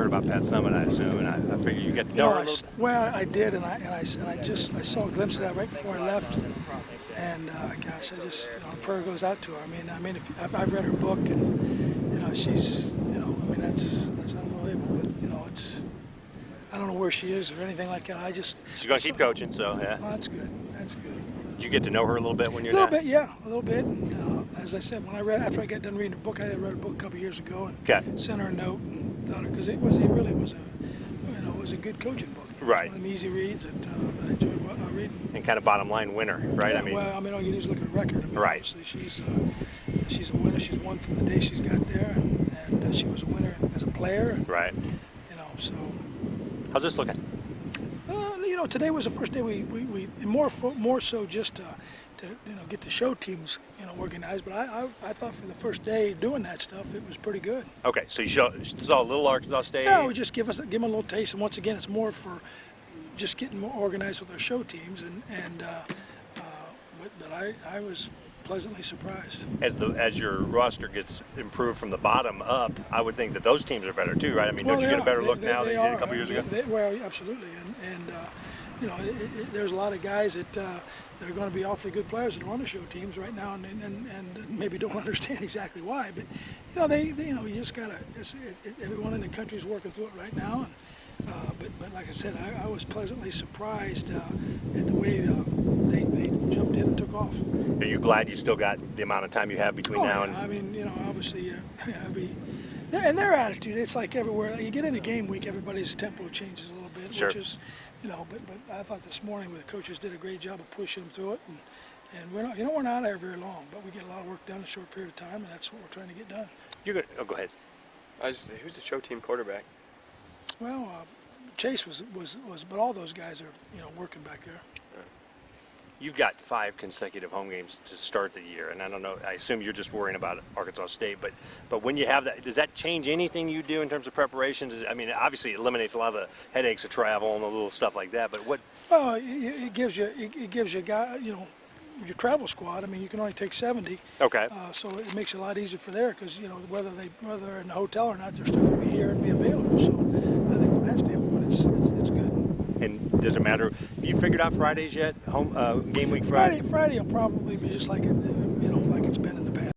heard about Pat Summitt, I assume, and I figure you get to know her a little bit. Well, I did, and I saw a glimpse of that right before I left, and gosh, the prayer goes out to her. I mean, if I've read her book, and she's, that's unbelievable. But I don't know where she is or anything like that. She's going to keep coaching, so yeah. Well, that's good. That's good. Did you get to know her a little bit when you're there? A little bit, yeah, a little bit. And as I said, after I got done reading her book, I had read a book a couple years ago and sent her a note and thought because it really was a good coaching book. Right. One of them easy reads that I enjoyed reading. And kind of bottom line winner, right? Yeah, all you do is look at her record. Right. Obviously she's a winner. She's won from the day she's got there, and she was a winner as a player. And, right. So. How's this looking? Today was the first day we more so just to get the show teams organized. But I thought for the first day doing that stuff, it was pretty good. Okay, so you saw a little Arkansas State. Yeah, we just give them a little taste, and once again, it's more for just getting more organized with our show teams, but I was pleasantly surprised. As your roster gets improved from the bottom up, I would think that those teams are better too, right? I mean, don't you get a better look now than you did a couple years ago? Well, absolutely, and there's a lot of guys that are going to be awfully good players that are on the show teams right now, and maybe don't understand exactly why. But you just gotta. Everyone in the country is working through it right now. But like I said, I was pleasantly surprised at the way they jumped in and took off. Are you glad you still got the amount of time you have between now and? I mean, obviously, and their attitude, it's like everywhere. You get into game week, everybody's tempo changes a little bit, sure. Which is, but I thought this morning the coaches did a great job of pushing them through it, and we're not there very long, but we get a lot of work done in a short period of time, and that's what we're trying to get done. You're good. Oh, go ahead. Who's the show team quarterback? Well, Chase was, but all those guys are working back there. You've got 5 consecutive home games to start the year, and I don't know. I assume you're just worrying about Arkansas State, but when you have that, does that change anything you do in terms of preparations? I mean, obviously it eliminates a lot of the headaches of travel and the little stuff like that. But what? Well, it gives you guy, your travel squad. I mean, you can only take 70. Okay. So it makes it a lot easier for there because whether they're in the hotel or not, they're still going to be here and be available. So I think from that standpoint, it's good. And does it matter? Have you figured out Fridays yet? Home game week Friday? Friday will probably be just like